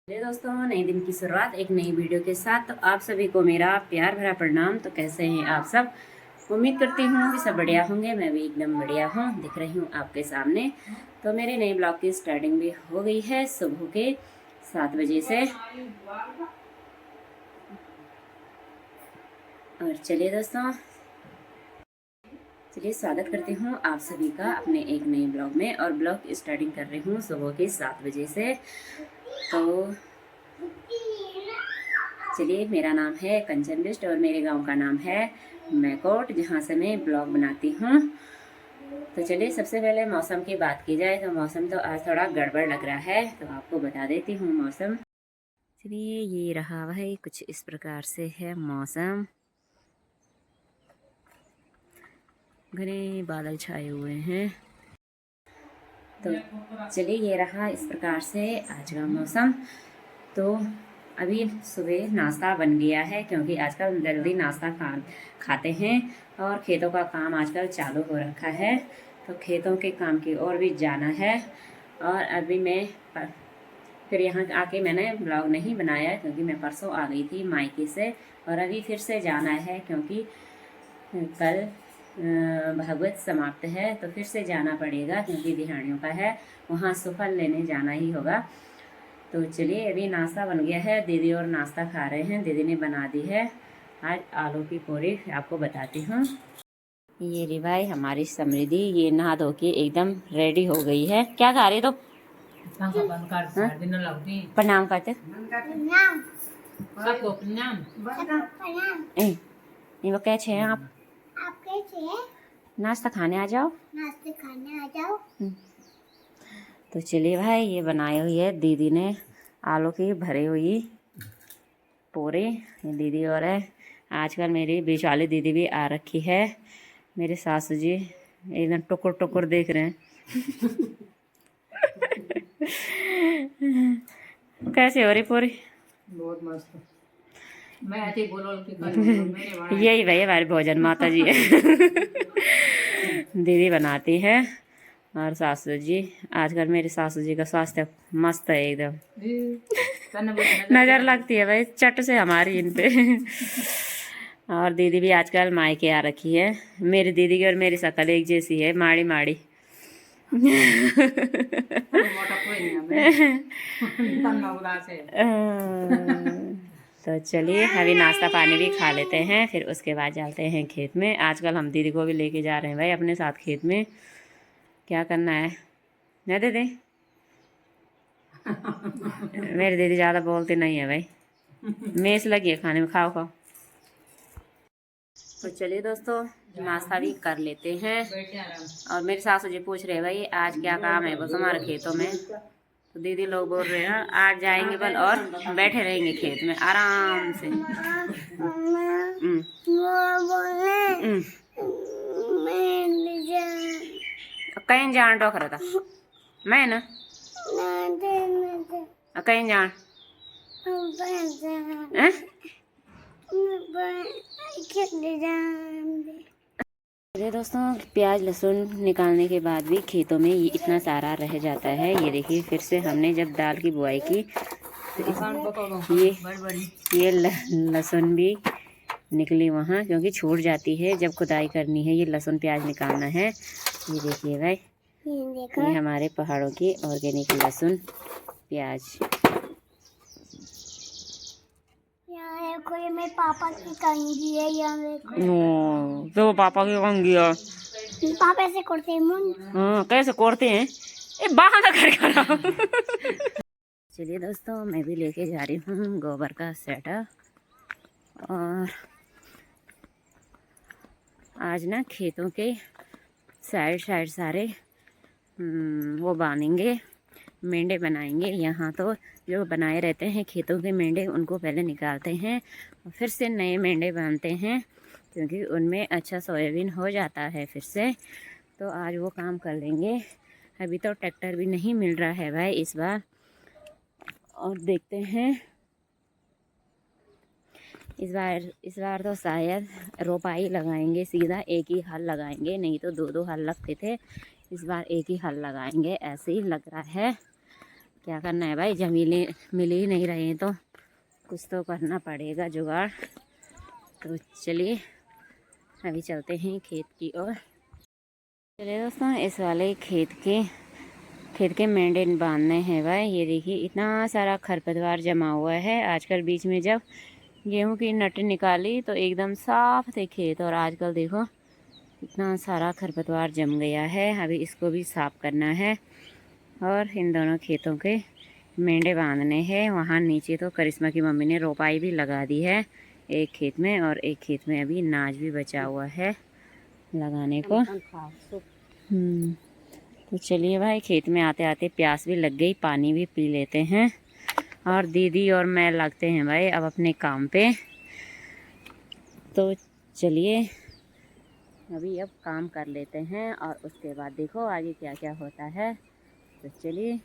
चलिए दोस्तों, नए दिन की शुरुआत एक नई वीडियो के साथ। तो आप सभी को मेरा प्यार भरा प्रणाम। तो कैसे हैं आप सब? उम्मीद करती हूँ कि सब बढ़िया होंगे। मैं भी एकदम बढ़िया हूँ, दिख रही हूँ आपके सामने। तो मेरे नए ब्लॉग की स्टार्टिंग भी हो गई है सुबह के 7 बजे से। और चलिए दोस्तों, चलिए स्वागत करती हूँ आप सभी का अपने एक नए ब्लॉग में। और ब्लॉग स्टार्टिंग कर रही हूँ सुबह के 7 बजे से। तो चलिए, मेरा नाम है कंचन बिष्ट और मेरे गांव का नाम है मैकोट, जहां से मैं ब्लॉग बनाती हूँ। तो चलिए, सबसे पहले मौसम की बात की जाए तो मौसम तो आज थोड़ा गड़बड़ लग रहा है, तो आपको बता देती हूँ मौसम। चलिए, ये रहा है कुछ इस प्रकार से है मौसम। घने बादल छाए हुए हैं। तो चलिए, ये रहा इस प्रकार से आज का मौसम। तो अभी सुबह नाश्ता बन गया है, क्योंकि आजकल जल्दी नाश्ता खाते हैं और खेतों का काम आजकल चालू हो रखा है। तो खेतों के काम की ओर भी जाना है। और अभी मैं फिर यहाँ आके मैंने ब्लॉग नहीं बनाया, क्योंकि मैं परसों आ गई थी मायके से। और अभी फिर से जाना है, क्योंकि कल भागवत समाप्त है, तो फिर से जाना पड़ेगा, क्योंकि दिहाड़ियों का है, वहाँ सुफल लेने जाना ही होगा। तो चलिए, अभी नाश्ता बन गया है, दीदी और नाश्ता खा रहे हैं। दीदी ने बना दी है आज आलू की पूरी, आपको बताती हूँ। ये री भाई हमारी समृद्धि, ये नहा धो के एकदम रेडी हो गई है। क्या खा रही तो? प्रणाम करते। वो कैसे हैं आप? कैसे हैं? नाश्ता खाने आ जाओ। नाश्ता खाने आ जाओ। तो चलिए भाई, ये बनाई हुई है दीदी ने आलू की भरी हुई पूरी। दीदी और है, आजकल मेरी बीच वाली दीदी भी आ रखी है। मेरे सासू जी एकदम टुकुर टुकुर देख रहे हैं। कैसे हो रही पूरी? बहुत मस्त। मैं ऐसे ही बोल यही भाई हमारे भोजन माता जी है। दीदी बनाती है और सासू जी। आजकल मेरी सासू जी का स्वास्थ्य मस्त है एकदम। नजर लगती है भाई चट से हमारी इन पे। और दीदी भी आजकल मायके आ रखी है। मेरी दीदी की और मेरी शक्ल एक जैसी है, माड़ी माड़ी। तो चलिए, अभी नाश्ता पानी भी खा लेते हैं, फिर उसके बाद चलते हैं खेत में। आजकल हम दीदी को भी लेके जा रहे हैं भाई अपने साथ खेत में। क्या करना है ना दीदी? मेरी दीदी ज़्यादा बोलती नहीं है भाई, मेस लगी है खाने में, खाओ खाओ। तो चलिए दोस्तों, नाश्ता भी कर लेते हैं। और मेरी सासू जी पूछ रहे भाई आज क्या काम है वो तुम्हारे खेतों में। तो दीदी लोग बोल रहे हैं आज जाएंगे बल और बैठे रहेंगे खेत में आराम से। कहीं जान डॉक रहा था मैं ना, कहीं जान चलिए दोस्तों, प्याज लहसुन निकालने के बाद भी खेतों में ये इतना सारा रह जाता है। ये देखिए, फिर से हमने जब दाल की बुआई की तो ये लहसुन भी निकली वहाँ, क्योंकि छूट जाती है जब खुदाई करनी है। ये लहसुन प्याज निकालना है। ये देखिए भाई, ये हमारे पहाड़ों की ऑर्गेनिक लहसुन प्याज। कोई मेरे पापा की कंघी है यहाँ। तो पापा की कंघी है। पापा ऐसे करते हैं। हाँ, कैसे करते हैं? ए बाहर कर। चलिए दोस्तों, मैं भी लेके जा रही हूँ गोबर का सेटअप। और आज ना खेतों के साइड साइड सारे वो बांधेंगे, मेंढे बनाएंगे। यहाँ तो जो बनाए रहते हैं खेतों के मेंढे, उनको पहले निकालते हैं और फिर से नए मेंढे बांधते हैं, क्योंकि उनमें अच्छा सोयाबीन हो जाता है फिर से। तो आज वो काम कर लेंगे। अभी तो ट्रैक्टर भी नहीं मिल रहा है भाई इस बार, और देखते हैं इस बार तो शायद रोपाई लगाएंगे, सीधा एक ही हल लगाएंगे। नहीं तो दो दो हल लगते थे, इस बार एक ही हल लगाएंगे। ऐसे ही लग रहा है क्या करना है भाई, जब मिल ही नहीं रहे तो कुछ तो करना पड़ेगा जुगाड़। तो चलिए अभी चलते हैं खेत की ओर। चलिए दोस्तों, इस वाले खेत के मेंढे बांधने हैं भाई। ये देखिए इतना सारा खरपतवार जमा हुआ है। आजकल बीच में जब गेहूं की नट निकाली तो एकदम साफ थे खेत, और आजकल देखो इतना सारा खरपतवार जम गया है। अभी इसको भी साफ करना है और इन दोनों खेतों के मेंढे बांधने हैं। वहाँ नीचे तो करिश्मा की मम्मी ने रोपाई भी लगा दी है एक खेत में, और एक खेत में अभी नाज भी बचा हुआ है लगाने को। तो चलिए भाई, खेत में आते आते प्यास भी लग गई, पानी भी पी लेते हैं। और दीदी और मैं लगते हैं भाई अब अपने काम पे। तो चलिए अभी अब काम कर लेते हैं और उसके बाद देखो आगे क्या क्या होता है। तो चलिए।